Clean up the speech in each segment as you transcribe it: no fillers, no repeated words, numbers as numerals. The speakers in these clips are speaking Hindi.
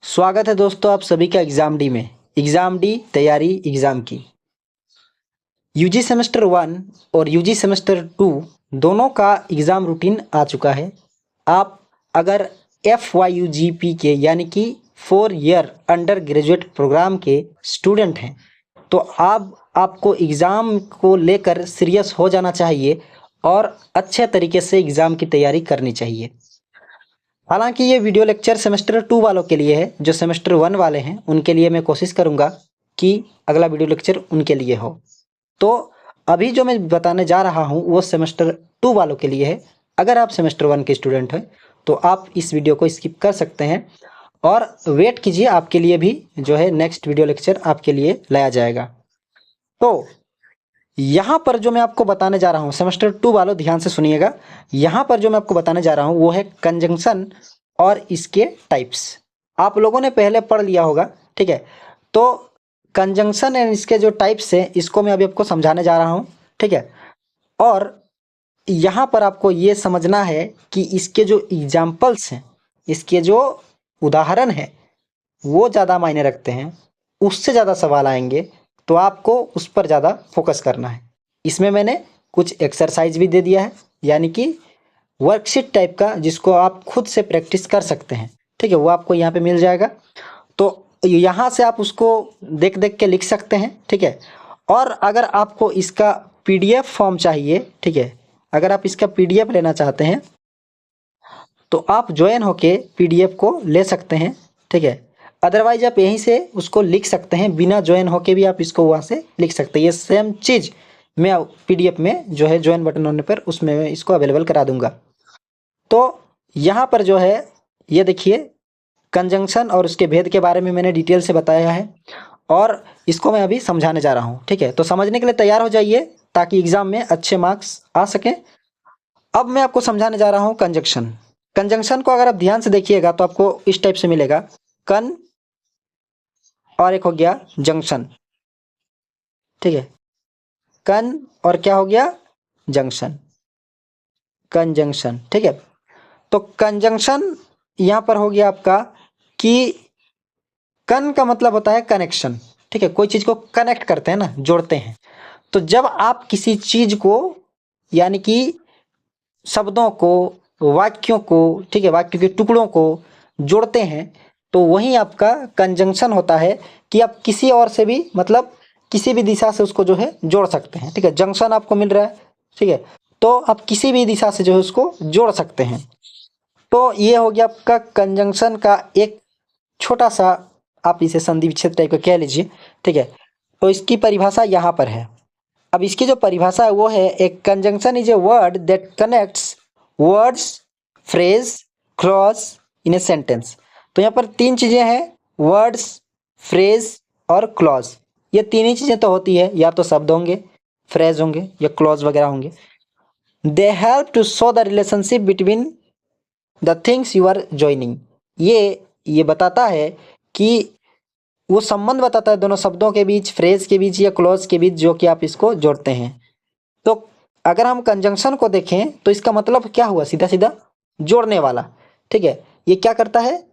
स्वागत है दोस्तों आप सभी का एग्ज़ाम डी में। एग्ज़ाम डी तैयारी एग्ज़ाम की यूजी सेमेस्टर 1 और यूजी सेमेस्टर 2 दोनों का एग्ज़ाम रूटीन आ चुका है। आप अगर FYUGP के यानी कि 4 ईयर अंडर ग्रेजुएट प्रोग्राम के स्टूडेंट हैं तो आपको एग्ज़ाम को लेकर सीरियस हो जाना चाहिए और अच्छे तरीके से एग्ज़ाम की तैयारी करनी चाहिए। हालांकि ये वीडियो लेक्चर सेमेस्टर 2 वालों के लिए है। जो सेमेस्टर 1 वाले हैं उनके लिए मैं कोशिश करूंगा कि अगला वीडियो लेक्चर उनके लिए हो। तो अभी जो मैं बताने जा रहा हूं वो सेमेस्टर 2 वालों के लिए है। अगर आप सेमेस्टर 1 के स्टूडेंट हैं तो आप इस वीडियो को स्किप कर सकते हैं और वेट कीजिए, आपके लिए भी जो है नेक्स्ट वीडियो लेक्चर आपके लिए लाया जाएगा। तो यहाँ पर जो मैं आपको बताने जा रहा हूँ, सेमेस्टर 2 वालों ध्यान से सुनिएगा। यहाँ पर जो मैं आपको बताने जा रहा हूँ वो है कंजंक्शन और इसके टाइप्स। आप लोगों ने पहले पढ़ लिया होगा, ठीक है। तो कंजंक्शन एंड इसके जो टाइप्स हैं इसको मैं अभी आपको समझाने जा रहा हूँ, ठीक है। और यहाँ पर आपको ये समझना है कि इसके जो एग्जाम्पल्स हैं, इसके जो उदाहरण हैं वो ज़्यादा मायने रखते हैं। उससे ज़्यादा सवाल आएंगे तो आपको उस पर ज़्यादा फोकस करना है। इसमें मैंने कुछ एक्सरसाइज भी दे दिया है, यानी कि वर्कशीट टाइप का, जिसको आप खुद से प्रैक्टिस कर सकते हैं, ठीक है। वो आपको यहाँ पे मिल जाएगा, तो यहाँ से आप उसको देख देख के लिख सकते हैं, ठीक है। और अगर आपको इसका PDF फॉर्म चाहिए, ठीक है, अगर आप इसका PDF लेना चाहते हैं तो आप ज्वाइन होके PDF को ले सकते हैं, ठीक है। अदरवाइज आप यहीं से उसको लिख सकते हैं, बिना ज्वाइन होके भी आप इसको वहाँ से लिख सकते हैं। ये सेम चीज़ मैं PDF में जो है ज्वाइन बटन होने पर उसमें मैं इसको अवेलेबल करा दूंगा। तो यहाँ पर जो है ये देखिए, कंजंक्शन और उसके भेद के बारे में मैंने डिटेल से बताया है और इसको मैं अभी समझाने जा रहा हूँ, ठीक है। तो समझने के लिए तैयार हो जाइए ताकि एग्जाम में अच्छे मार्क्स आ सकें। अब मैं आपको समझाने जा रहा हूँ कंजंक्शन। कंजंक्शन को अगर आप ध्यान से देखिएगा तो आपको इस टाइप से मिलेगा, कन और एक हो गया जंक्शन, ठीक है। कन और क्या हो गया, जंक्शन, कंजंक्शन, ठीक है। तो कंजंक्शन यहाँ पर हो गया आपका कि कन का मतलब होता है कनेक्शन, ठीक है। कोई चीज़ को कनेक्ट करते हैं ना, जोड़ते हैं। तो जब आप किसी चीज़ को यानी कि शब्दों को, वाक्यों को, ठीक है, वाक्यों के टुकड़ों को जोड़ते हैं तो वही आपका कंजंक्शन होता है कि आप किसी और से भी, मतलब किसी भी दिशा से उसको जो है जोड़ सकते हैं, ठीक है। जंक्शन आपको मिल रहा है, ठीक है, तो आप किसी भी दिशा से जो है उसको जोड़ सकते हैं। तो ये हो गया आपका कंजंक्शन का एक छोटा सा, आप इसे संधि विच्छेद टाइप का कह लीजिए, ठीक है। तो इसकी परिभाषा यहाँ पर है। अब इसकी जो परिभाषा है वो है, एक conjunction is a word that connects words, phrase, clause in a sentence. तो यहाँ पर तीन चीज़ें हैं, वर्ड्स, फ्रेज और क्लॉज। ये तीन ही चीज़ें तो होती है, या तो शब्द होंगे, फ्रेज होंगे या क्लॉज वगैरह होंगे। They help to show the relationship between the things you are joining. ये बताता है कि वो संबंध बताता है दोनों शब्दों के बीच, फ्रेज के बीच या क्लॉज के बीच, जो कि आप इसको जोड़ते हैं। तो अगर हम कंजंक्शन को देखें तो इसका मतलब क्या हुआ, सीधा सीधा जोड़ने वाला, ठीक है। ये क्या करता है,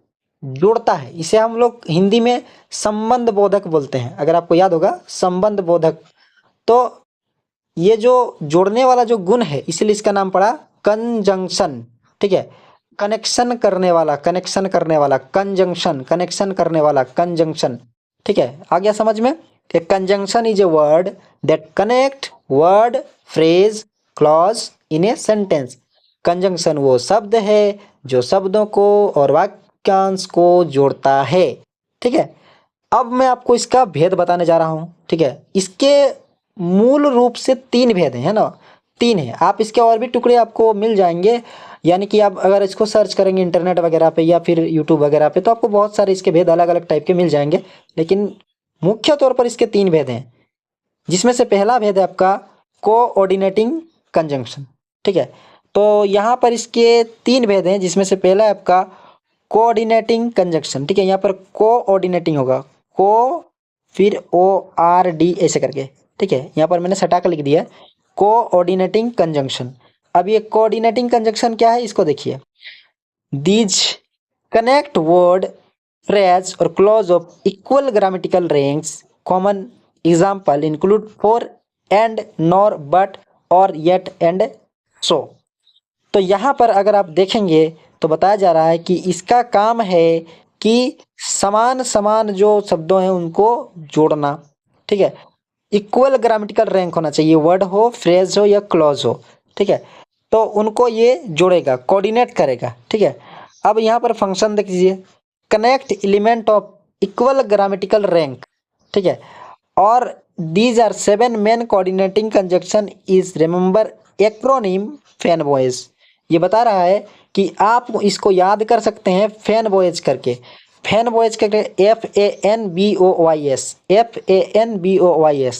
जोड़ता है। इसे हम लोग हिंदी में संबंध बोधक बोलते हैं, अगर आपको याद होगा, संबंध बोधक। तो ये जो जोड़ने वाला जो गुण है, इसीलिए इसका नाम पड़ा कंजंक्शन, ठीक है। कनेक्शन करने वाला, कनेक्शन करने वाला, कंजंक्शन, कनेक्शन करने वाला, कंजंक्शन, ठीक है। आ गया समझ में। Conjunction is a word that connect word, phrase, clause in a sentence. Conjunction वो शब्द है जो शब्दों को और वाक्यांश को जोड़ता है, ठीक है। अब मैं आपको इसका भेद बताने जा रहा हूँ, ठीक है। इसके मूल रूप से तीन भेद हैं, है ना, तीन है। आप इसके और भी टुकड़े आपको मिल जाएंगे, यानी कि आप अगर इसको सर्च करेंगे इंटरनेट वगैरह पे या फिर यूट्यूब वगैरह पे तो आपको बहुत सारे इसके भेद अलग अलग टाइप के मिल जाएंगे। लेकिन मुख्य तौर पर इसके तीन भेद हैं, जिसमें से पहला भेद है आपका कोऑर्डिनेटिंग कंजंक्शन, ठीक है। तो यहाँ पर इसके तीन भेद हैं, जिसमें से पहला है आपका कोऑर्डिनेटिंग कंजंक्शन, ठीक है। यहाँ पर कोऑर्डिनेटिंग होगा, को फिर ORD ऐसे करके, ठीक है। यहाँ पर मैंने सटा कर लिख दिया कोऑर्डिनेटिंग कंजंक्शन। अब ये कोऑर्डिनेटिंग कंजंक्शन क्या है, इसको देखिए। These connect word phrase or clause of equal grammatical ranks. Common example include for, and, nor, but, or, yet and so. तो यहाँ पर अगर आप देखेंगे तो बताया जा रहा है कि इसका काम है कि समान समान जो शब्दों हैं उनको जोड़ना। ठीक है, इक्वल ग्रामेटिकल रैंक होना चाहिए, वर्ड हो, फ्रेज हो या क्लॉज हो। ठीक है, तो उनको ये जोड़ेगा, कोऑर्डिनेट करेगा। ठीक है, अब यहाँ पर फंक्शन देख लीजिए, connect element of equal grammatical rank. ठीक है, और these are 7 main coordinating conjunction is remember acronym FANBOYS. ये बता रहा है कि आप इसको याद कर सकते हैं फैन बॉयज करके। फैन बॉयज करके FANBOYS, FANBOYS,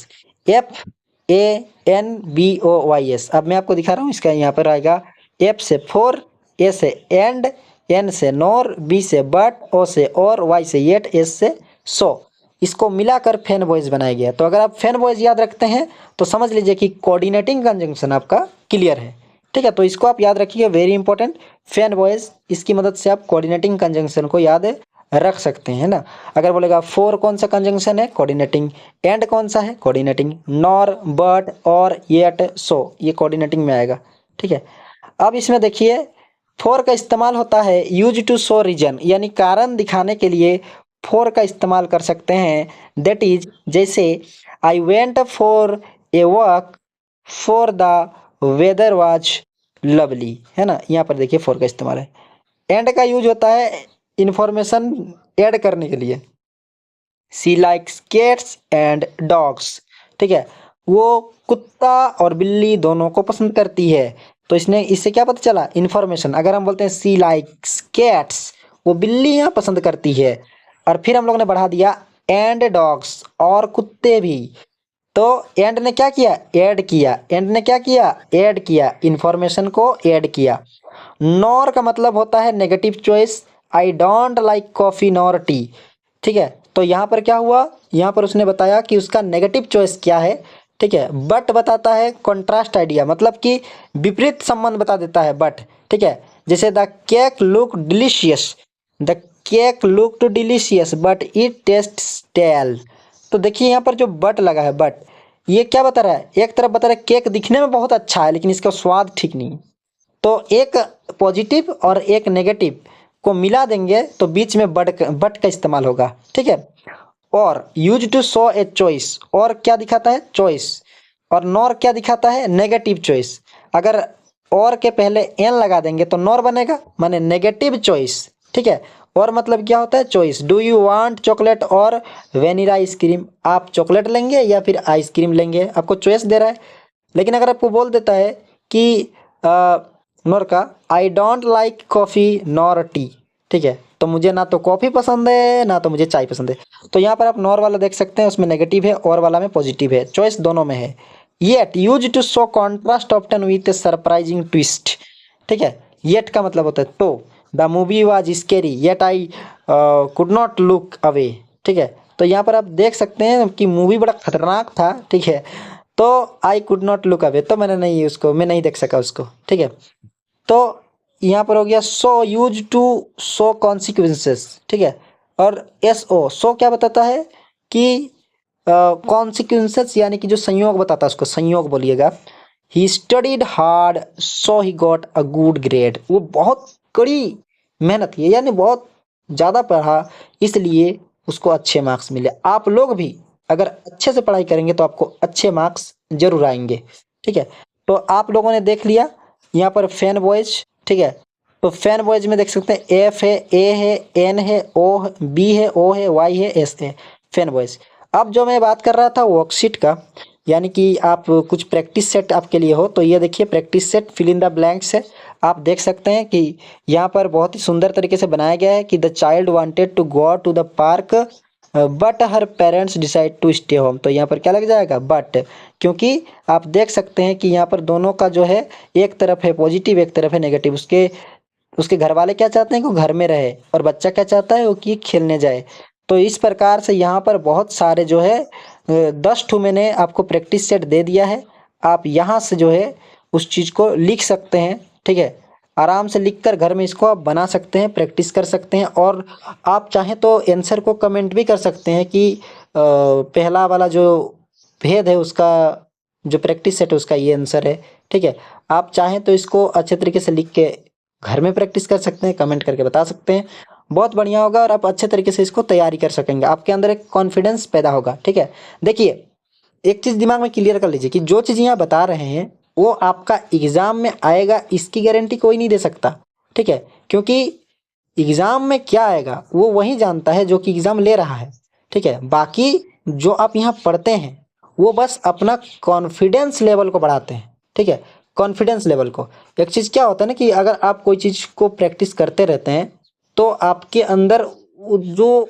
FANBOYS। अब मैं आपको दिखा रहा हूँ, इसका यहाँ पर आएगा F से फोर, A से एंड, N से नॉर, B से बट, O से और, Y से येट, S से सो। इसको मिलाकर फैन बॉयज बनाया गया। तो अगर आप फैन बॉयज याद रखते हैं तो समझ लीजिए कि कोऑर्डिनेटिंग कंजंक्शन आपका क्लियर है। ठीक है, तो इसको आप याद रखिए, वेरी इंपॉर्टेंट, फैन बॉयज। इसकी मदद से आप कोऑर्डिनेटिंग कंजंक्शन को याद रख सकते हैं ना। अगर बोलेगा फोर कौन सा कंजंक्शन है, कोऑर्डिनेटिंग, एंड कौन सा है, कोऑर्डिनेटिंग, नॉर, बट, और, येट, सो, ये कोऑर्डिनेटिंग में आएगा। ठीक है, अब इसमें देखिए फोर का इस्तेमाल होता है यूज टू शो रीजन, यानी कारण दिखाने के लिए फोर का इस्तेमाल कर सकते हैं। दैट इज, जैसे I went for a walk for the weather was lovely, है ना। यहाँ पर देखिए फोर का इस्तेमाल है। एंड का यूज होता है इंफॉर्मेशन ऐड करने के लिए। सी लाइक्स कैट्स एंड डॉग्स। ठीक है, वो कुत्ता और बिल्ली दोनों को पसंद करती है। तो इससे क्या पता चला, इन्फॉर्मेशन। अगर हम बोलते हैं सी लाइक्स कैट्स, वो बिल्लियाँ पसंद करती है, और फिर हम लोग ने बढ़ा दिया एंड डॉग्स, और कुत्ते भी। तो एंड ने क्या किया, ऐड किया। एंड ने क्या किया, ऐड किया, इन्फॉर्मेशन को ऐड किया। नॉर का मतलब होता है negative choice, I don't like coffee nor T. ठीक है, तो यहाँ पर क्या हुआ, यहाँ पर उसने बताया कि उसका नेगेटिव चॉइस क्या है। ठीक है, बट बताता है कॉन्ट्रास्ट आइडिया, मतलब कि विपरीत संबंध बता देता है बट। ठीक है, जैसे the cake look delicious, the cake look too delicious but it taste stale. तो देखिए यहाँ पर जो बट लगा है, बट, ये क्या बता रहा है, एक तरफ बता रहा है केक दिखने में बहुत अच्छा है लेकिन इसका स्वाद ठीक नहीं। तो एक पॉजिटिव और एक नेगेटिव को मिला देंगे तो बीच में बट का इस्तेमाल होगा। ठीक है, और use to show a choice, और क्या दिखाता है, चॉइस। और नॉर क्या दिखाता है, नेगेटिव चॉइस। अगर और के पहले एन लगा देंगे तो नॉर बनेगा, माने नेगेटिव चॉइस। ठीक है, और मतलब क्या होता है, choice. Do you want chocolate और वेनिला आइसक्रीम, आप चॉकलेट लेंगे या फिर आइसक्रीम लेंगे, आपको चॉइस दे रहा है। लेकिन अगर आपको बोल देता है कि नॉर का I don't like coffee nor T, ठीक है, तो मुझे ना तो कॉफ़ी पसंद है ना तो मुझे चाय पसंद है। तो यहाँ पर आप नॉर वाला देख सकते हैं, उसमें नेगेटिव है और वाला में पॉजिटिव है, चॉइस दोनों में है। Yet use to show contrast often with a surprising twist. ठीक है, येट का मतलब होता है तो, the movie was scary yet I could not look away. ठीक है, तो यहाँ पर आप देख सकते हैं कि मूवी बड़ा खतरनाक था। ठीक है, तो आई कुड नॉट लुक अवे, तो मैं नहीं देख सका उसको। ठीक है, तो यहाँ पर हो गया सो यूज टू शो कॉन्सिक्वेंसेस। ठीक है, और SO सो क्या बताता है कि कॉन्सिक्वेंसेस, यानी कि जो संयोग बताता है उसको संयोग बोलिएगा। He studied hard so he got a good grade, वो बहुत कड़ी मेहनत की, यानी बहुत ज़्यादा पढ़ा इसलिए उसको अच्छे मार्क्स मिले। आप लोग भी अगर अच्छे से पढ़ाई करेंगे तो आपको अच्छे मार्क्स जरूर आएंगे। ठीक है, तो आप लोगों ने देख लिया यहाँ पर फैन बॉयज। ठीक है, तो फैन बॉयज में देख सकते हैं F है, A है, N है, O है, B है, O है, Y है, S है, फैन बॉयज। अब जो मैं बात कर रहा था वर्कशीट का, यानी कि आप कुछ प्रैक्टिस सेट आपके लिए हो, तो ये देखिए practice set fill in the blanks है। आप देख सकते हैं कि यहाँ पर बहुत ही सुंदर तरीके से बनाया गया है कि the child wanted to go to the park but her parents decide to stay home. तो यहाँ पर क्या लग जाएगा, बट, क्योंकि आप देख सकते हैं कि यहाँ पर दोनों का जो है, एक तरफ है पॉजिटिव एक तरफ है नेगेटिव। उसके घर वाले क्या चाहते हैं कि वो घर में रहे, और बच्चा क्या चाहता है वो कि खेलने जाए। तो इस प्रकार से यहाँ पर बहुत सारे जो है 10 ठू मैंने आपको प्रैक्टिस सेट दे दिया है। आप यहाँ से जो है उस चीज़ को लिख सकते हैं। ठीक है, आराम से लिखकर घर में इसको आप बना सकते हैं, प्रैक्टिस कर सकते हैं। और आप चाहें तो आंसर को कमेंट भी कर सकते हैं कि पहला वाला जो भेद है उसका जो प्रैक्टिस सेट है उसका ये आंसर है। ठीक है, आप चाहें तो इसको अच्छे तरीके से लिख के घर में प्रैक्टिस कर सकते हैं, कमेंट करके बता सकते हैं, बहुत बढ़िया होगा और आप अच्छे तरीके से इसको तैयारी कर सकेंगे। आपके अंदर एक कॉन्फिडेंस पैदा होगा। ठीक है, देखिए एक चीज़ दिमाग में क्लियर कर लीजिए कि जो चीज़ यहाँ बता रहे हैं वो आपका एग्ज़ाम में आएगा इसकी गारंटी कोई नहीं दे सकता। ठीक है, क्योंकि एग्ज़ाम में क्या आएगा वो वही जानता है जो कि एग्ज़ाम ले रहा है। ठीक है, बाकी जो आप यहाँ पढ़ते हैं वो बस अपना कॉन्फिडेंस लेवल को बढ़ाते हैं। ठीक है, कॉन्फिडेंस लेवल को। एक चीज़ क्या होता है ना कि अगर आप कोई चीज़ को प्रैक्टिस करते रहते हैं तो आपके अंदर जो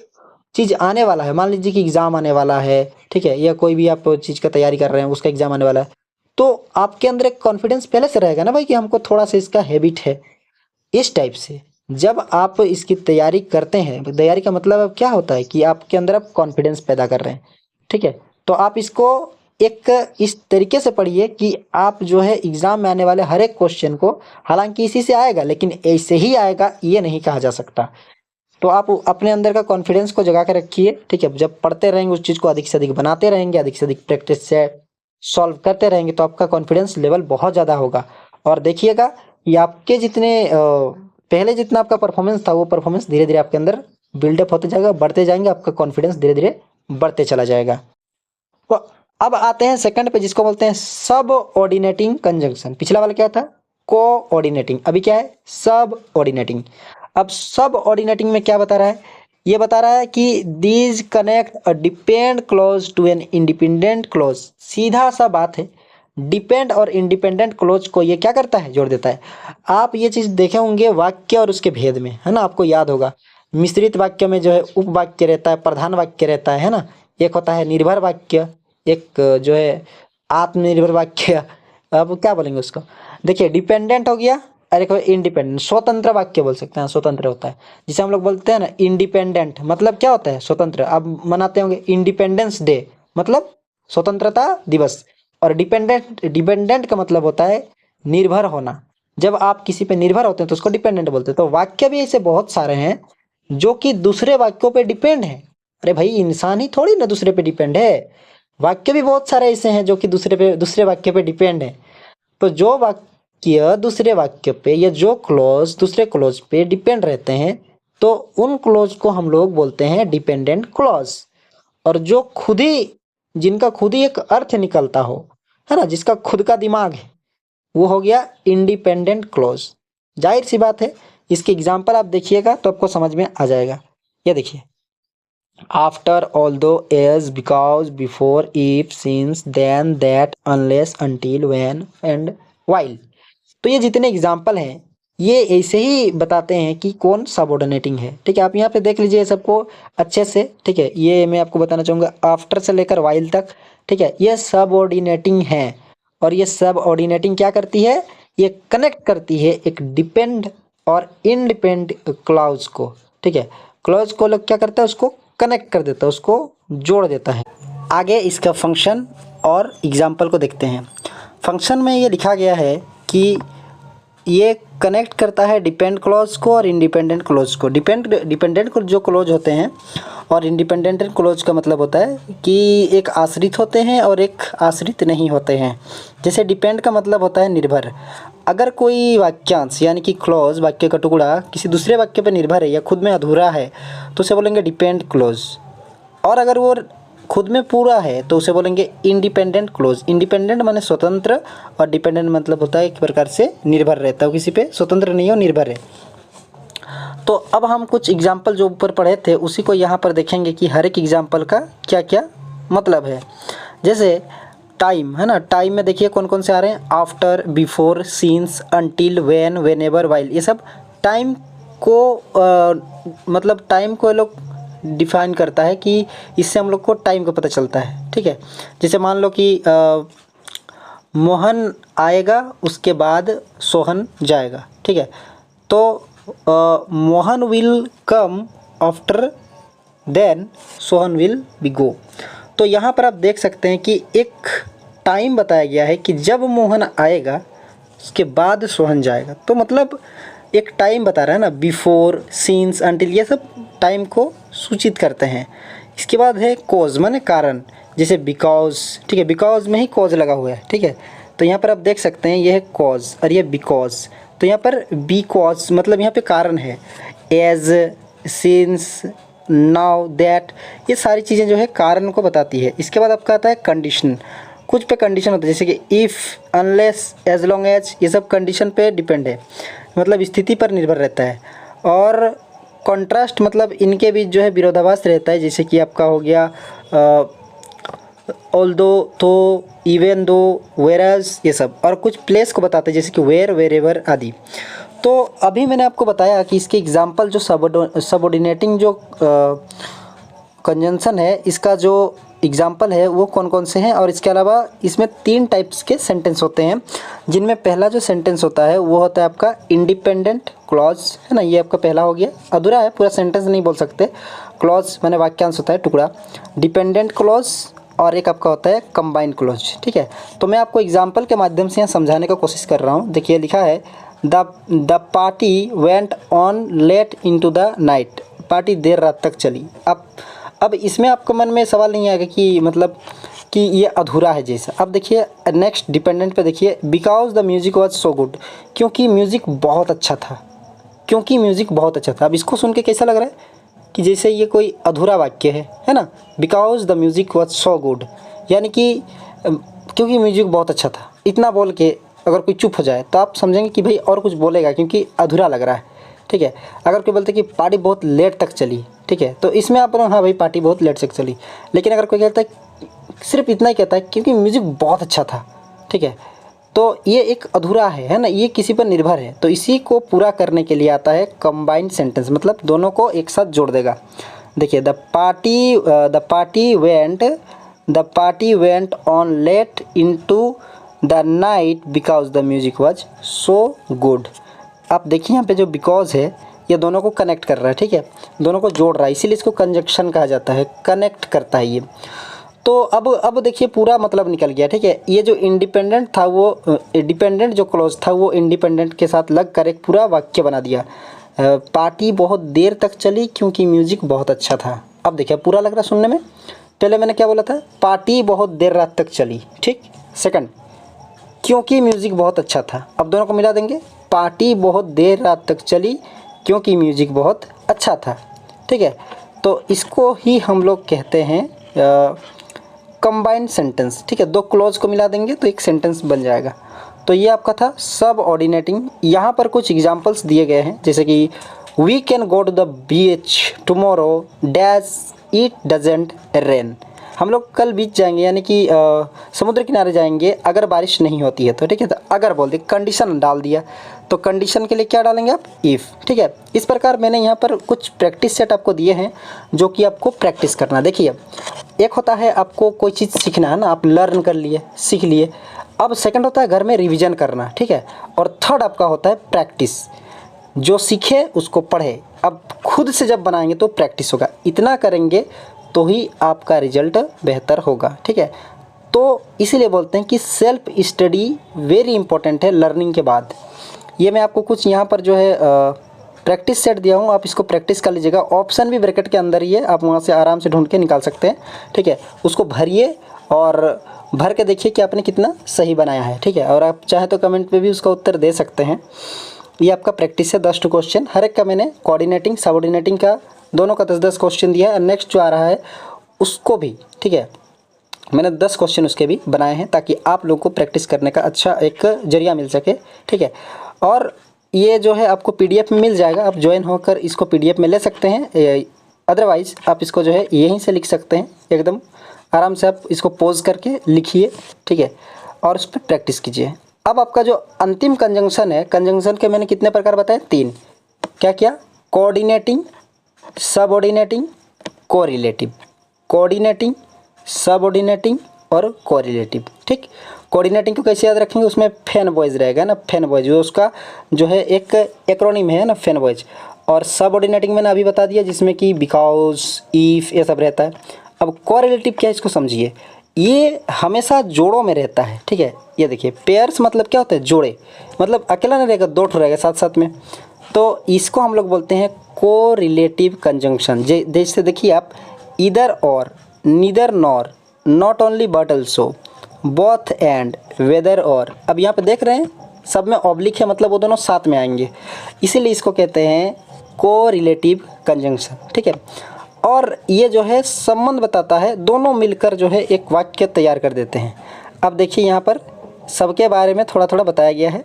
चीज़ आने वाला है, मान लीजिए कि एग्ज़ाम आने वाला है, ठीक है, या कोई भी आप चीज़ का तैयारी कर रहे हैं उसका एग्ज़ाम आने वाला है, तो आपके अंदर एक कॉन्फिडेंस पहले से रहेगा ना भाई कि हमको थोड़ा सा इसका हैबिट है। इस टाइप से जब आप इसकी तैयारी करते हैं, तैयारी का मतलब अब क्या होता है कि आपके अंदर आप कॉन्फिडेंस पैदा कर रहे हैं। ठीक है, तो आप इसको एक इस तरीके से पढ़िए कि आप जो है एग्ज़ाम में आने वाले हर एक क्वेश्चन को, हालांकि इसी से आएगा लेकिन ऐसे ही आएगा ये नहीं कहा जा सकता। तो आप अपने अंदर का कॉन्फिडेंस को जगा के रखिए। ठीक है, जब पढ़ते रहेंगे उस चीज़ को अधिक से अधिक बनाते रहेंगे, अधिक से अधिक प्रैक्टिस से सॉल्व करते रहेंगे तो आपका कॉन्फिडेंस लेवल बहुत ज़्यादा होगा। और देखिएगा ये आपके जितने पहले जितना आपका परफॉर्मेंस था वो परफॉर्मेंस धीरे धीरे आपके अंदर बिल्डअप होते जाएगा, बढ़ते जाएंगे, आपका कॉन्फिडेंस धीरे धीरे बढ़ते चला जाएगा। तो अब आते हैं सेकंड पे जिसको बोलते हैं सब ऑर्डिनेटिंग कंजंक्शन। पिछला वाला क्या था? कोऑर्डिनेटिंग, अभी क्या है? सब ऑर्डिनेटिंग। अब सब ऑर्डिनेटिंग में क्या बता रहा है? ये बता रहा है कि these connect a depend clause to an independent clause. सीधा सा बात है, डिपेंड और इंडिपेंडेंट क्लोज को ये क्या करता है? जोड़ देता है। आप ये चीज़ देखे होंगे वाक्य और उसके भेद में, है ना, आपको याद होगा मिश्रित वाक्य में जो है उपवाक्य रहता है, प्रधान वाक्य रहता है ना, एक होता है निर्भर वाक्य, एक जो है आत्मनिर्भर वाक्य। अब क्या बोलेंगे उसको? देखिए डिपेंडेंट हो गया और एक इंडिपेंडेंट, स्वतंत्र वाक्य बोल सकते हैं, स्वतंत्र होता है जिसे हम लोग बोलते हैं ना इंडिपेंडेंट, मतलब क्या होता है? स्वतंत्र। अब मनाते होंगे इंडिपेंडेंस डे, मतलब स्वतंत्रता दिवस। और डिपेंडेंट, डिपेंडेंट का मतलब होता है निर्भर होना। जब आप किसी पे निर्भर होते हैं तो उसको डिपेंडेंट बोलते हैं। तो वाक्य भी ऐसे बहुत सारे हैं जो कि दूसरे वाक्यों पे डिपेंड है। अरे भाई इंसान ही थोड़ी ना दूसरे पे डिपेंड है, वाक्य भी बहुत सारे ऐसे हैं जो कि दूसरे वाक्य पे डिपेंड है। तो जो वाक्य दूसरे वाक्य पे या जो क्लोज दूसरे क्लोज पे डिपेंड रहते हैं तो उन क्लोज को हम लोग बोलते हैं डिपेंडेंट क्लोज। और जो खुद ही, जिनका खुद ही एक अर्थ निकलता हो, है ना, जिसका खुद का दिमाग है, वो हो गया इंडिपेंडेंट क्लोज। जाहिर सी बात है, इसके एग्जाम्पल आप देखिएगा तो आपको समझ में आ जाएगा। ये देखिए, after, although, as, because, before, if, since, then, that, unless, until, when and while. तो ये जितने एग्जाम्पल हैं ये ऐसे ही बताते हैं कि कौन सबऑर्डिनेटिंग है। ठीक है, आप यहाँ पे देख लीजिए सबको अच्छे से। ठीक है, ये मैं आपको बताना चाहूँगा आफ्टर से लेकर व्हाइल तक। ठीक है, ये सबऑर्डिनेटिंग है। और ये सबऑर्डिनेटिंग क्या करती है? ये कनेक्ट करती है एक डिपेंड और इंडिपेंडेंट क्लॉज को। ठीक है, क्लॉज को लोग क्या करता है? उसको कनेक्ट कर देता है, उसको जोड़ देता है। आगे इसका फंक्शन और एग्जाम्पल को देखते हैं। फंक्शन में ये लिखा गया है कि ये कनेक्ट करता है डिपेंड क्लॉज को और इंडिपेंडेंट क्लॉज को। डिपेंडेंट जो क्लॉज होते हैं और इंडिपेंडेंट क्लॉज का मतलब होता है कि एक आश्रित होते हैं और एक आश्रित नहीं होते हैं। जैसे डिपेंड का मतलब होता है निर्भर। अगर कोई वाक्यांश यानी कि क्लॉज, वाक्य का टुकड़ा किसी दूसरे वाक्य पर निर्भर है या खुद में अधूरा है तो उसे बोलेंगे डिपेंड क्लॉज। और अगर वो खुद में पूरा है तो उसे बोलेंगे इंडिपेंडेंट क्लोज। इंडिपेंडेंट माने स्वतंत्र और डिपेंडेंट मतलब होता है एक प्रकार से निर्भर रहता है, किसी पे स्वतंत्र नहीं हो, निर्भर है। तो अब हम कुछ एग्जाम्पल जो ऊपर पढ़े थे उसी को यहाँ पर देखेंगे कि हर एक एग्जाम्पल का क्या क्या मतलब है। जैसे टाइम है ना, टाइम में देखिए कौन कौन से आ रहे हैं? After, before, since, until, when, whenever, while. ये सब टाइम को मतलब टाइम को ये लोग डिफाइन करता है कि इससे हम लोग को टाइम का पता चलता है। ठीक है, जैसे मान लो कि मोहन आएगा उसके बाद सोहन जाएगा। ठीक है, तो Mohan will come after then Sohan will be go. तो यहाँ पर आप देख सकते हैं कि एक टाइम बताया गया है कि जब मोहन आएगा उसके बाद सोहन जाएगा। तो मतलब एक टाइम बता रहा है ना, बिफोर, सिंस, अंटिल, ये सब टाइम को सूचित करते हैं। इसके बाद है कॉज, माने कारण, जैसे बिकॉज, ठीक है, बिकॉज में ही कॉज लगा हुआ है, ठीक है। तो यहाँ पर आप देख सकते हैं ये है कॉज और ये बिकॉज। तो यहाँ पर बिकॉज मतलब यहाँ पे कारण है। एज, सिंस, नाउ, दैट, ये सारी चीज़ें जो है कारण को बताती है। इसके बाद आपका आता है कंडीशन। कुछ पे कंडीशन होता है, जैसे कि if, unless, as long as, ये सब कंडीशन पे डिपेंड है, मतलब स्थिति पर निर्भर रहता है। और कॉन्ट्रास्ट मतलब इनके बीच जो है विरोधाभास रहता है, जैसे कि आपका हो गया ऑल्दो, तो, इवन दो, वेरएज, ये सब। और कुछ प्लेस को बताते हैं, जैसे कि वेयर, वेरेवर आदि। तो अभी मैंने आपको बताया कि इसके एग्जाम्पल जो सबऑर्डिनेटिंग जो कंजंक्शन है, इसका जो एग्जाम्पल है वो कौन कौन से हैं। और इसके अलावा इसमें 3 टाइप्स के सेंटेंस होते हैं, जिनमें पहला जो सेंटेंस होता है वो होता है आपका इंडिपेंडेंट क्लॉज, है ना, ये आपका पहला हो गया। अधूरा है, पूरा सेंटेंस नहीं बोल सकते। क्लॉज माने वाक्यांश होता है, टुकड़ा। डिपेंडेंट क्लॉज और एक आपका होता है कंबाइंड क्लॉज, ठीक है। तो मैं आपको एग्जाम्पल के माध्यम से यहाँ समझाने का कोशिश कर रहा हूँ। देखिए लिखा है the party went on late into the night, party देर रात तक चली। अब इसमें आपको मन में सवाल नहीं आएगा कि मतलब कि ये अधूरा है जैसा। अब देखिए नेक्स्ट डिपेंडेंट पे देखिए, because the music was so good, क्योंकि म्यूज़िक बहुत अच्छा था, क्योंकि म्यूज़िक बहुत अच्छा था। अब इसको सुन के कैसा लग रहा है कि जैसे ये कोई अधूरा वाक्य है ना। Because the music was so good, यानी कि क्योंकि म्यूज़िक बहुत अच्छा था, इतना बोल के अगर कोई चुप हो जाए तो आप समझेंगे कि भाई और कुछ बोलेगा, क्योंकि अधूरा लग रहा है, ठीक है। अगर कोई बोलते कि पार्टी बहुत लेट तक चली, ठीक है, तो इसमें आप हाँ भाई पार्टी बहुत लेट तक चली। लेकिन अगर कोई कहता है, सिर्फ इतना ही कहता है क्योंकि म्यूज़िक बहुत अच्छा था, ठीक है, तो ये एक अधूरा है ना, ये किसी पर निर्भर है। तो इसी को पूरा करने के लिए आता है कंबाइंड सेंटेंस, मतलब दोनों को एक साथ जोड़ देगा। देखिए the party went on late into the night because the music was so good. आप देखिए यहाँ पे जो बिकॉज है ये दोनों को कनेक्ट कर रहा है, ठीक है, दोनों को जोड़ रहा है, इसीलिए इसको कंजक्शन कहा जाता है, कनेक्ट करता है ये। तो अब देखिए पूरा मतलब निकल गया, ठीक है। ये जो इंडिपेंडेंट था वो डिपेंडेंट जो क्लॉज था वो इंडिपेंडेंट के साथ लग कर एक पूरा वाक्य बना दिया। पार्टी बहुत देर तक चली क्योंकि म्यूजिक बहुत अच्छा था। अब देखिए पूरा लग रहा सुनने में। पहले मैंने क्या बोला था, पार्टी बहुत देर रात तक चली, ठीक। सेकंड, क्योंकि म्यूजिक बहुत अच्छा था। अब दोनों को मिला देंगे, पार्टी बहुत देर रात तक चली क्योंकि म्यूजिक बहुत अच्छा था, ठीक है। तो इसको ही हम लोग कहते हैं कंबाइंड सेंटेंस, ठीक है। दो क्लॉज को मिला देंगे तो एक सेंटेंस बन जाएगा। तो ये आपका था सब ऑर्डिनेटिंग। यहाँ पर कुछ एग्जांपल्स दिए गए हैं, जैसे कि we can go to the beach tomorrow dash it doesn't rain. हम लोग कल बीच जाएंगे, यानी कि समुद्र किनारे जाएंगे अगर बारिश नहीं होती है तो, ठीक है। तो अगर बोल दे, कंडीशन डाल दिया, तो कंडीशन के लिए क्या डालेंगे आप, इफ़, ठीक है। इस प्रकार मैंने यहाँ पर कुछ प्रैक्टिस सेट आपको दिए हैं जो कि आपको प्रैक्टिस करना। देखिए एक होता है आपको कोई चीज़ सीखना है ना, आप लर्न कर लिए, सीख लिए। अब सेकंड होता है घर में रिवीजन करना, ठीक है। और थर्ड आपका होता है प्रैक्टिस, जो सीखे उसको पढ़े। अब खुद से जब बनाएंगे तो प्रैक्टिस होगा, इतना करेंगे तो ही आपका रिजल्ट बेहतर होगा, ठीक है। तो इसीलिए बोलते हैं कि सेल्फ स्टडी वेरी इंपॉर्टेंट है लर्निंग के बाद। ये मैं आपको कुछ यहाँ पर जो है प्रैक्टिस सेट दिया हूँ, आप इसको प्रैक्टिस कर लीजिएगा। ऑप्शन भी ब्रैकेट के अंदर ही है, आप वहाँ से आराम से ढूंढ के निकाल सकते हैं, ठीक है। उसको भरिए और भर के देखिए कि आपने कितना सही बनाया है, ठीक है। और आप चाहे तो कमेंट में भी उसका उत्तर दे सकते हैं। ये आपका प्रैक्टिस है, 10 क्वेश्चन हर एक का मैंने कोऑर्डिनेटिंग सबऑर्डिनेटिंग का दोनों का 10-10 क्वेश्चन दिया है। नेक्स्ट जो आ रहा है उसको भी, ठीक है, मैंने 10 क्वेश्चन उसके भी बनाए हैं ताकि आप लोगों को प्रैक्टिस करने का अच्छा एक जरिया मिल सके, ठीक है। और ये जो है आपको पीडीएफ में मिल जाएगा, आप ज्वाइन होकर इसको पीडीएफ में ले सकते हैं। अदरवाइज़ आप इसको जो है यहीं से लिख सकते हैं, एकदम आराम से आप इसको पोज करके लिखिए, ठीक है, और उस पर प्रैक्टिस कीजिए। अब आपका जो अंतिम कंजंक्शन है, कंजंक्शन के मैंने कितने प्रकार बताए, 3। क्या क्या, coordinating, subordinating, correlative. Coordinating, subordinating और कोरिलेटिव, ठीक। कोऑर्डिनेटिंग को कैसे याद रखेंगे, उसमें फैन बॉयज रहेगा ना, फैन बॉयज जो उसका जो है एक एक्रोनिम है ना, फैन बॉयज। और सबऑर्डिनेटिंग मैंने अभी बता दिया, जिसमें कि बिकॉज, इफ़, ये सब रहता है। अब कोरिलेटिव क्या है इसको समझिए। ये हमेशा जोड़ों में रहता है, ठीक है। ये देखिए पेयर्स मतलब क्या होता है, जोड़े, मतलब अकेला नहीं रहेगा, दो ठो रहेगा साथ साथ में। तो इसको हम लोग बोलते हैं कोरिलेटिव कंजंक्शन। जैसे देखिए आप, either or, neither nor, not only but also, both and, whether or. अब यहाँ पे देख रहे हैं सब में ऑब्लिक है, मतलब वो दोनों साथ में आएंगे, इसीलिए इसको कहते हैं कोरिलेटिव कंजंक्शन, ठीक है। और ये जो है संबंध बताता है, दोनों मिलकर जो है एक वाक्य तैयार कर देते हैं। अब देखिए यहाँ पर सबके बारे में थोड़ा थोड़ा बताया गया है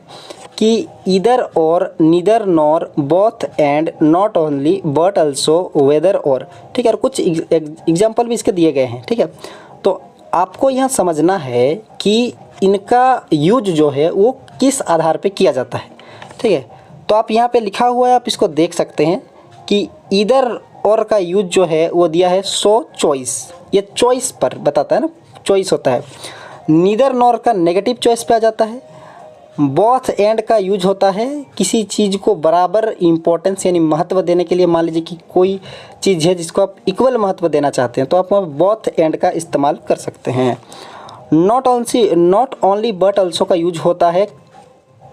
कि either or, neither nor, both and, not only but also, whether or, ठीक है। और कुछ एग्जाम्पल भी इसके दिए गए हैं, ठीक है। तो आपको यहाँ समझना है कि इनका यूज जो है वो किस आधार पे किया जाता है, ठीक है। तो आप यहाँ पे लिखा हुआ है, आप इसको देख सकते हैं कि ईदर और का यूज जो है वो दिया है सो चॉइस, ये चॉइस पर बताता है ना, चॉइस होता है। नीदर नॉर का नेगेटिव चॉइस पे आ जाता है। बोथ एंड का यूज होता है किसी चीज़ को बराबर इम्पोर्टेंस यानी महत्व देने के लिए। मान लीजिए कि कोई चीज़ है जिसको आप इक्वल महत्व देना चाहते हैं, तो आप बोथ एंड का इस्तेमाल कर सकते हैं। नॉट ओनली बट ऑल्सो का यूज होता है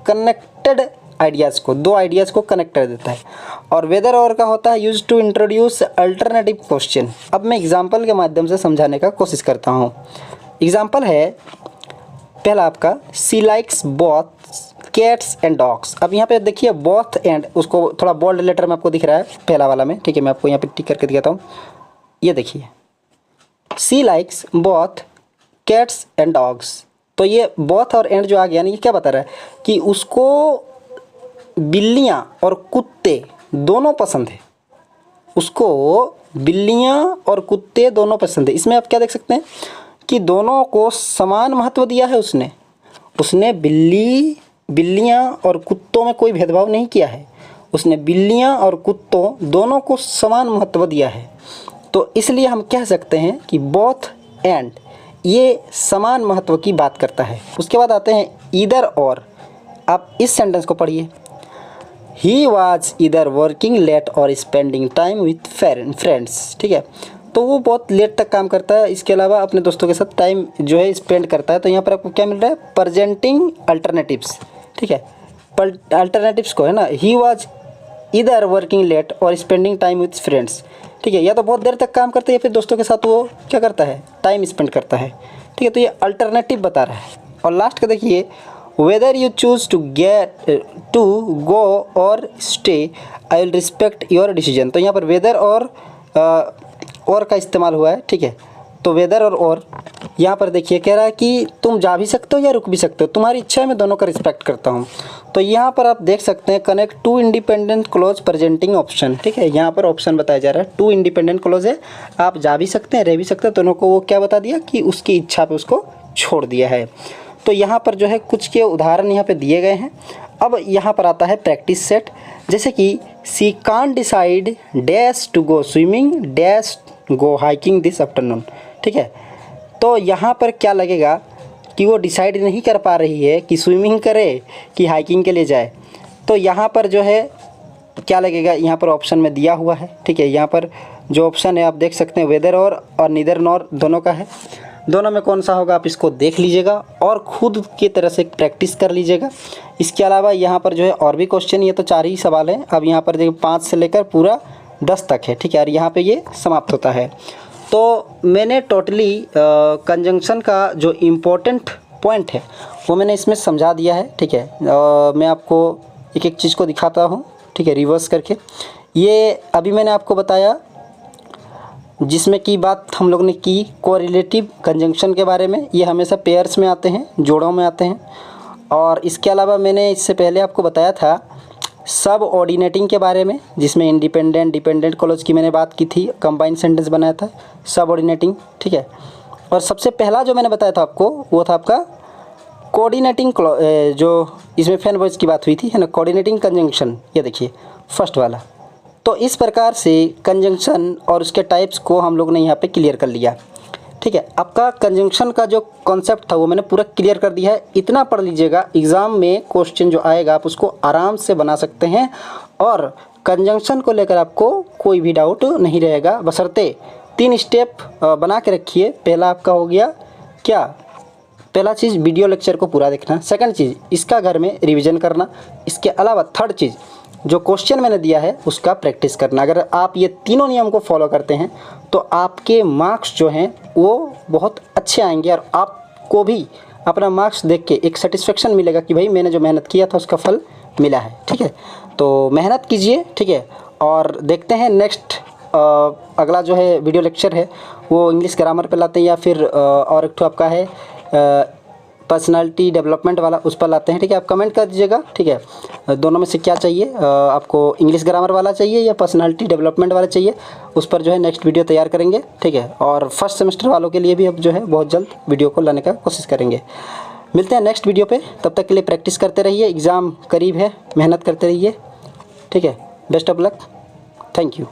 कनेक्टेड आइडियाज़ को, दो आइडियाज़ को कनेक्ट कर देता है। और वेदर और का होता है use to introduce alternative question. अब मैं एग्जांपल के माध्यम से समझाने का कोशिश करता हूँ। एग्जांपल है पहला आपका, she likes both cats and dogs. अब यहाँ पे देखिए बोथ एंड, उसको थोड़ा बोल्ड लेटर में आपको दिख रहा है पहला वाला में, ठीक है। मैं आपको यहाँ पे टिक करके दिखाता हूँ। ये देखिए she likes both cats and dogs. तो ये बोथ और एंड जो आ गया ना, ये क्या बता रहा है कि उसको बिल्लियाँ और कुत्ते दोनों पसंद है, उसको बिल्लियाँ और कुत्ते दोनों पसंद है। इसमें आप क्या देख सकते हैं कि दोनों को समान महत्व दिया है उसने बिल्लियाँ और कुत्तों में कोई भेदभाव नहीं किया है, उसने बिल्लियाँ और कुत्तों दोनों को समान महत्व दिया है। तो इसलिए हम कह सकते हैं कि बोथ एंड ये समान महत्व की बात करता है। उसके बाद आते हैं ईदर और। आप इस सेंटेंस को पढ़िए, he was either working late or spending time with friends, ठीक है। तो वो बहुत लेट तक काम करता है, इसके अलावा अपने दोस्तों के साथ टाइम जो है स्पेंड करता है। तो यहाँ पर आपको क्या मिल रहा है, प्रेजेंटिंग अल्टरनेटिव्स, ठीक है। अल्टरनेटिव्स को है ना, he was either working late or spending time with friends, ठीक है। या तो बहुत देर तक काम करता है या फिर दोस्तों के साथ वो क्या करता है, टाइम स्पेंड करता है, ठीक है। तो ये अल्टरनेटिव बता रहा है। और लास्ट का देखिए, whether you choose to go or stay, I will respect your decision. तो यहाँ पर वेदर और का इस्तेमाल हुआ है, ठीक है। तो वेदर और यहाँ पर देखिए कह रहा है कि तुम जा भी सकते हो या रुक भी सकते हो, तुम्हारी इच्छा है, मैं दोनों का रिस्पेक्ट करता हूँ। तो यहाँ पर आप देख सकते हैं connect to independent clause presenting option, ठीक है। यहाँ पर ऑप्शन बताया जा रहा है, टू इंडिपेंडेंट क्लोज है, आप जा भी सकते हैं, रह भी सकते हैं, दोनों को वो क्या बता दिया कि उसकी इच्छा पे उसको छोड़ दिया है। तो यहाँ पर जो है कुछ के उदाहरण यहाँ पे दिए गए हैं। अब यहाँ पर आता है प्रैक्टिस सेट, जैसे कि she can't decide dash to go swimming dash go hiking this afternoon, ठीक है। तो यहाँ पर क्या लगेगा कि वो डिसाइड नहीं कर पा रही है कि स्विमिंग करे कि हाइकिंग के लिए जाए। तो यहाँ पर जो है क्या लगेगा, यहाँ पर ऑप्शन में दिया हुआ है, ठीक है। यहाँ पर जो ऑप्शन है आप देख सकते हैं वेदर और नीदर नॉर दोनों का है। दोनों में कौन सा होगा आप इसको देख लीजिएगा और खुद की तरह से प्रैक्टिस कर लीजिएगा। इसके अलावा यहाँ पर जो है और भी क्वेश्चन, ये तो 4 ही सवाल हैं। अब यहाँ पर देखिए 5 से लेकर पूरा 10 तक है, ठीक है। और यहाँ पे ये समाप्त होता है। तो मैंने टोटली कंजंक्शन का जो इम्पोर्टेंट पॉइंट है वो मैंने इसमें समझा दिया है, ठीक है। मैं आपको एक एक चीज़ को दिखाता हूँ, ठीक है, रिवर्स करके। ये अभी मैंने आपको बताया जिसमें की बात हम लोग ने की कोरिलेटिव कंजंक्शन के बारे में, ये हमेशा पेयर्स में आते हैं, जोड़ों में आते हैं। और इसके अलावा मैंने इससे पहले आपको बताया था सब ऑर्डिनेटिंग के बारे में, जिसमें इंडिपेंडेंट डिपेंडेंट क्लॉज की मैंने बात की थी, कंबाइंड सेंटेंस बनाया था सब ऑर्डिनेटिंग, ठीक है। और सबसे पहला जो मैंने बताया था आपको वो था आपका कोऑर्डिनेटिंग जो इसमें फैन वॉइस की बात हुई थी, है ना, कोऑर्डिनेटिंग कंजंक्शन, ये देखिए फर्स्ट वाला। तो इस प्रकार से कंजंक्शन और उसके टाइप्स को हम लोग ने यहाँ पे क्लियर कर लिया, ठीक है। आपका कंजंक्शन का जो कॉन्सेप्ट था वो मैंने पूरा क्लियर कर दिया है। इतना पढ़ लीजिएगा, एग्ज़ाम में क्वेश्चन जो आएगा आप उसको आराम से बना सकते हैं और कंजंक्शन को लेकर आपको कोई भी डाउट नहीं रहेगा। बशर्ते 3 स्टेप बना के रखिए। पहला आपका हो गया क्या? पहला चीज़ वीडियो लेक्चर को पूरा देखना, सेकंड चीज़ इसका घर में रिवीजन करना, इसके अलावा थर्ड चीज़ जो क्वेश्चन मैंने दिया है उसका प्रैक्टिस करना। अगर आप ये तीनों नियम को फॉलो करते हैं तो आपके मार्क्स जो हैं वो बहुत अच्छे आएंगे और आपको भी अपना मार्क्स देख के एक सेटिस्फेक्शन मिलेगा कि भाई मैंने जो मेहनत किया था उसका फल मिला है। ठीक है, तो मेहनत कीजिए। ठीक है, और देखते हैं नेक्स्ट अगला जो है वीडियो लेक्चर है वो इंग्लिश ग्रामर पे लाते हैं या फिर और एक तो आपका है पर्सनालिटी डेवलपमेंट वाला, उस पर लाते हैं। ठीक है, आप कमेंट कर दीजिएगा। ठीक है, दोनों में से क्या चाहिए आपको, इंग्लिश ग्रामर वाला चाहिए या पर्सनालिटी डेवलपमेंट वाला चाहिए, उस पर जो है नेक्स्ट वीडियो तैयार करेंगे। ठीक है, और फर्स्ट सेमेस्टर वालों के लिए भी अब जो है बहुत जल्द वीडियो को लाने का कोशिश करेंगे। मिलते हैं नेक्स्ट वीडियो पे, तब तक के लिए प्रैक्टिस करते रहिए, एग्ज़ाम करीब है, मेहनत करते रहिए। ठीक है, best of luck, thank you.